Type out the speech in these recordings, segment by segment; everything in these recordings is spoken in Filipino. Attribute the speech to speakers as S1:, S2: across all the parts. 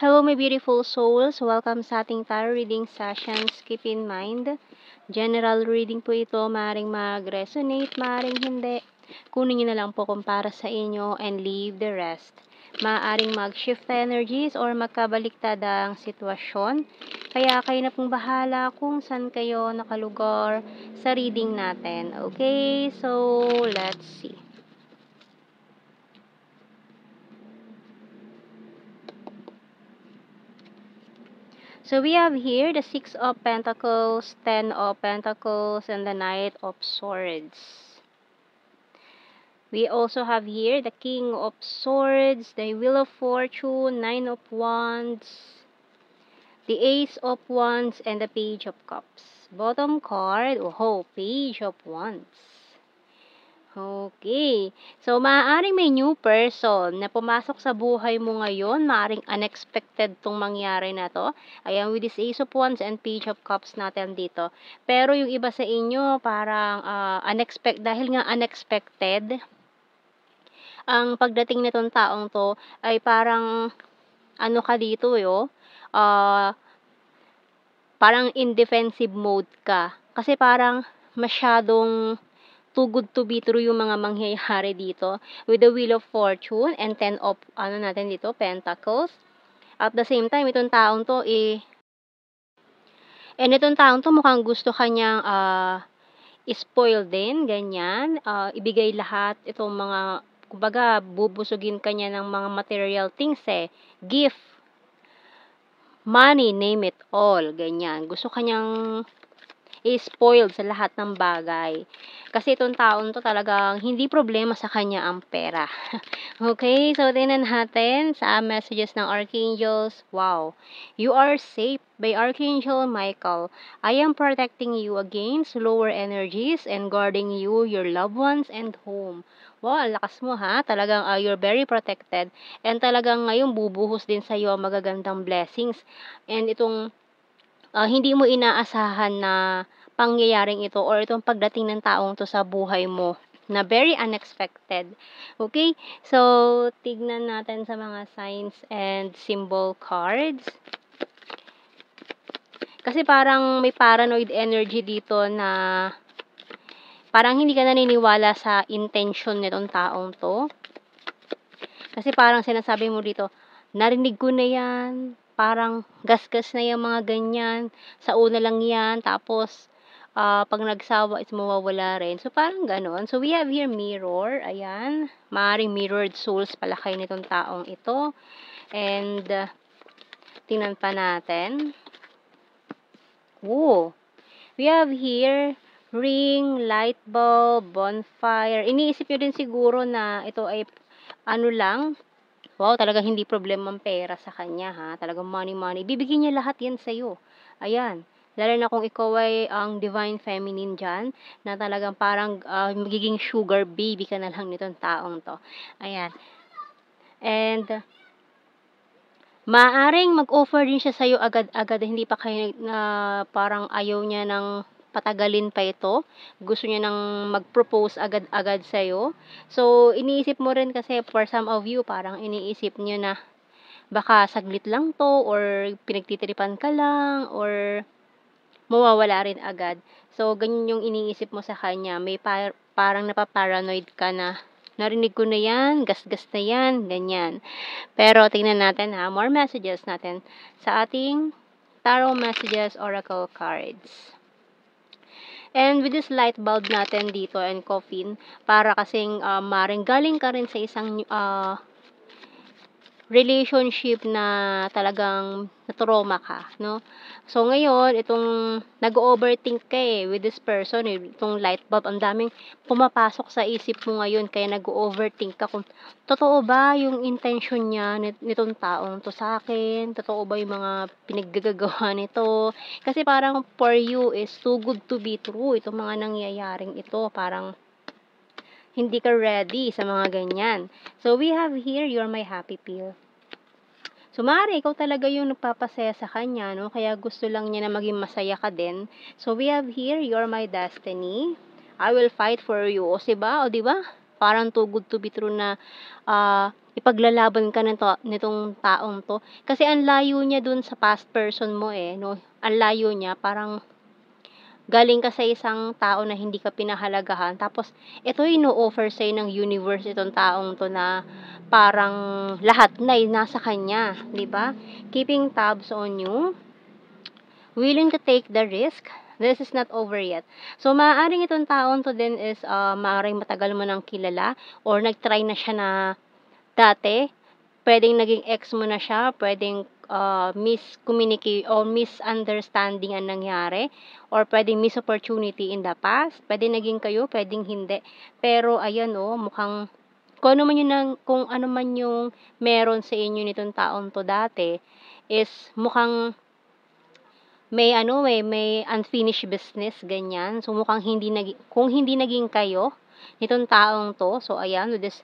S1: Hello my beautiful souls, welcome sa ating tarot reading sessions. Keep in mind, general reading po ito, maaaring mag-resonate, maaaring hindi. Kunin nyo na lang po kung para sa inyo and leave the rest. Maaaring mag-shift energies or magkabaliktad ang sitwasyon. Kaya kayo na pong bahala kung saan kayo nakalugar sa reading natin. Okay, so let's see. So we have here the Six of Pentacles, Ten of Pentacles, and the Knight of Swords. We also have here the King of Swords, the Wheel of Fortune, Nine of Wands, the Ace of Wands, and the Page of Cups. Bottom card, oh, Page of Wands. Okay. So, maaaring may new person na pumasok sa buhay mo ngayon. Maaaring unexpected tong mangyari na to. Ayan, with this Ace of Wands and Page of Cups natin dito. Pero yung iba sa inyo, parang unexpected. Dahil nga unexpected, ang pagdating nitong taong to ay parang ano ka dito parang in defensive mode ka. Kasi parang masyadong too good to be true yung mga mangyayari dito with the Wheel of Fortune and Ten of Pentacles. At the same time, itong taong to itong taong to mukhang gusto kanyang spoil din, ganyan. Ibigay lahat itong mga, kumbaga, bubusugin kanya ng mga material things gift, money, name it all, ganyan. Gusto kanyang spoiled sa lahat ng bagay. Kasi itong taon to talagang hindi problema sa kanya ang pera. Okay, so tingnan natin sa messages ng Archangels. Wow, you are safe by Archangel Michael. I am protecting you against lower energies and guarding you, your loved ones, and home. Wow, ang lakas mo ha. Talagang you're very protected. And talagang ngayon bubuhos din sa iyo ang magagandang blessings. And itong hindi mo inaasahan na pangyayaring ito or itong pagdating ng taong to sa buhay mo na very unexpected. Okay? So, tignan natin sa mga signs and symbol cards. Kasi parang may paranoid energy dito na parang hindi ka naniniwala sa intention nitong taong to. Kasi parang sinasabi mo dito, narinig ko na yan, parang gasgas na yung mga ganyan, sa una lang yan, tapos pag nagsawa is mawawala rin. So, parang ganon. So, we have here mirror, ayan, maaaring mirrored souls pala kayo nitong taong ito. And, tingnan pa natin. Woo! We have here ring, light bulb, bonfire. Iniisip nyo din siguro na ito ay ano lang, wow, talagang hindi problema ang pera sa kanya ha. Talagang money. Bibigyan niya lahat yan sa'yo. Ayan. Lalo na kung ikaw ay ang divine feminine dyan, na talagang parang magiging sugar baby ka na lang nitong taong to. Ayan. And, maaring mag-offer din siya sa'yo agad-agad. Hindi pa kayo parang ayaw niya ng patagalin pa ito. Gusto niya nang mag-propose agad-agad sa'yo. So, iniisip mo rin kasi for some of you, parang iniisip niyo na baka saglit lang to or pinagtitripan ka lang or mawawala rin agad. So, ganyan yung iniisip mo sa kanya. May parang napaparanoid ka na narinig ko na yan, gasgas na yan, ganyan. Pero, tingnan natin ha, more messages natin sa ating tarot messages oracle cards. And with this light bulb natin dito and coffin, para kasing maring galing ka rin sa isang relationship na talagang na-trauma ka, no? So, ngayon, itong nag-overthink ka with this person, itong light bulb, ang daming pumapasok sa isip mo ngayon, kaya nag-overthink ka kung totoo ba yung intention niya nitong taong to sa akin, totoo ba yung mga pinaggagawa nito, kasi parang for you is too good to be true, itong mga nangyayaring ito, parang hindi ka ready sa mga ganyan. So, we have here, you're my happy pill. So, maaari, ikaw talaga yung nagpapasaya sa kanya, no? Kaya gusto lang niya na maging masaya ka din. So, we have here, you're my destiny. I will fight for you. O, diba? O, diba? parang too good to be true na ipaglalaban ka nitong taong 'to. Kasi ang layo niya dun sa past person mo, eh, 'no? Ang layo niya, parang galing ka sa isang tao na hindi ka pinahalagahan tapos ito ino-offer sa'yo ng universe itong taong 'to na parang lahat na, nasa kanya, 'di ba? Keeping tabs on you, willing to take the risk, this is not over yet. So, maaaring itong taong 'to din is, maaaring matagal mo ng kilala or nag-try na siya na dati. Puwedeng naging ex mo na siya, puwedeng, o misunderstanding ang nangyari or puwedeng miss opportunity in the past. Puwedeng naging kayo, puwedeng hindi. Pero ayan, oh, mukhang kung ano man yung meron sa inyo nitong taong 'to dati is mukhang may ano, may unfinished business, ganyan. So, mukhang kung hindi naging kayo nitong taong 'to, so ayan, this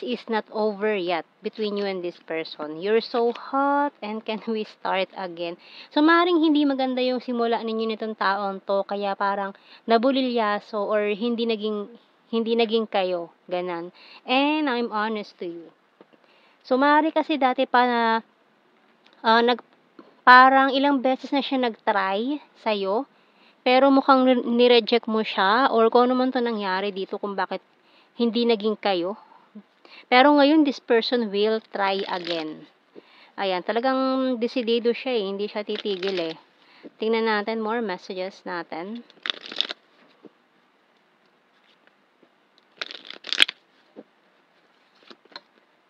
S1: is not over yet between you and this person. You're so hot and can we start again? So, maaaring hindi maganda yung simula ninyo nitong taong 'to kaya parang nabulilyaso or hindi naging kayo, ganon. And I'm honest to you. So, maaari kasi dati pa na parang ilang beses na siya nag-try sa'yo, pero mukhang ni-reject mo siya or kung ano man 'to nangyari dito kung bakit hindi naging kayo. Pero ngayon, this person will try again. Ayan, talagang desidido siya, eh, hindi siya titigil, eh. Tingnan natin more messages natin.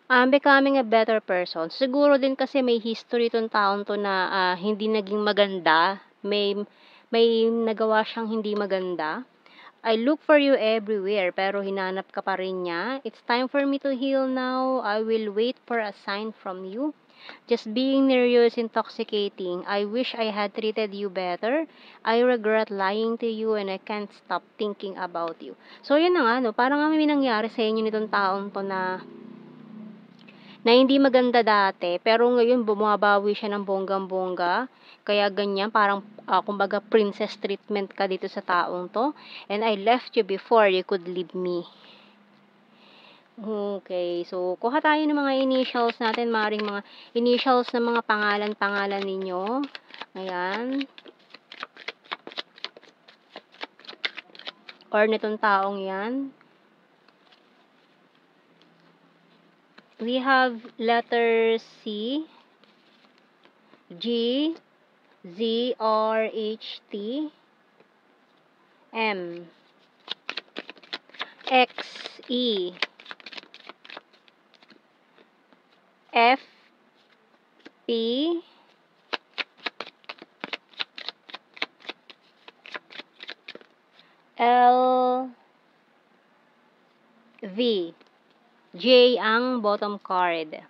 S1: Becoming a better person. Siguro din kasi may history 'tong taong 'to na, hindi naging maganda. May nagawa siyang hindi maganda. I look for you everywhere, pero hinanap ka pa rin niya. It's time for me to heal now. I will wait for a sign from you. Just being near you is intoxicating. I wish I had treated you better. I regret lying to you and I can't stop thinking about you. So, yun na nga, no? Parang may nangyari sa inyo nitong taong to na hindi maganda dati, pero ngayon bumabawi siya ng bonggang-bongga. Kaya ganyan, parang kumbaga princess treatment ka dito sa taong 'to. And I left you before you could leave me. Okay, so kuha tayo ng mga initials natin, maaaring mga initials ng mga pangalan-pangalan ninyo. Ayan. Or nitong taong 'yan. We have letter C, G, Z, R, H, T, M, X, E, F, P, L, V. J ang bottom card.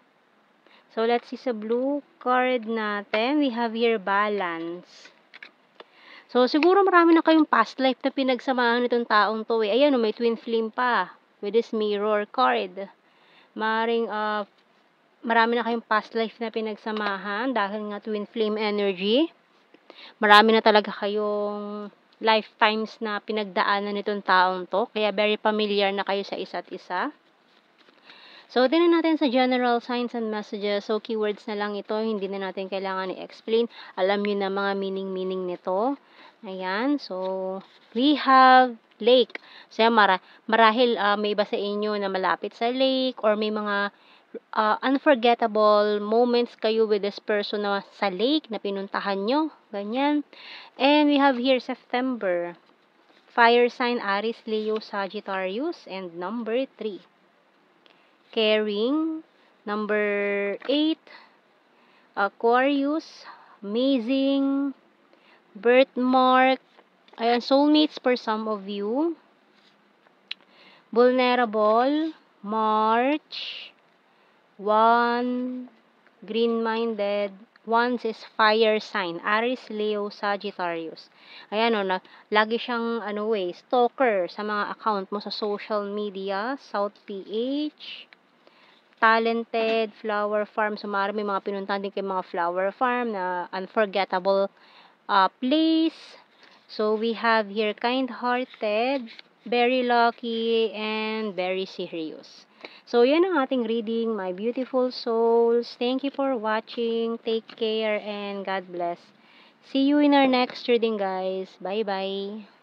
S1: So, let's see sa blue card natin. We have here balance. So, siguro marami na kayong past life na pinagsamahan nitong taong to, eh. Ayan, may twin flame pa with this mirror card. Maring marami na kayong past life na pinagsamahan dahil nga twin flame energy. Marami na talaga kayong lifetimes na pinagdaanan nitong taong to. Kaya very familiar na kayo sa isa't isa. So, tingnan natin sa general signs and messages. So, keywords na lang ito. Hindi na natin kailangan i-explain. Alam nyo na mga meaning nito. Ayan. So, we have lake. So, marahil may iba sa inyo na malapit sa lake or may mga unforgettable moments kayo with this person na sa lake na pinuntahan nyo. Ganyan. And we have here September. Fire sign, Aries, Leo, Sagittarius, and number 3. Caring, number 8, Aquarius, amazing, birthmark, ayan, soulmates for some of you, vulnerable, March, 1, green-minded, 1 is fire sign, Aries, Leo, Sagittarius. Ayan o, lagi siyang stalker sa mga account mo sa social media, South PH, talented, flower farm. So, may mga pinuntahan din kayo mga flower farm na unforgettable place. So, we have here kind-hearted, very lucky, and very serious. So, yan ang ating reading, my beautiful souls. Thank you for watching. Take care and God bless. See you in our next reading, guys. Bye-bye.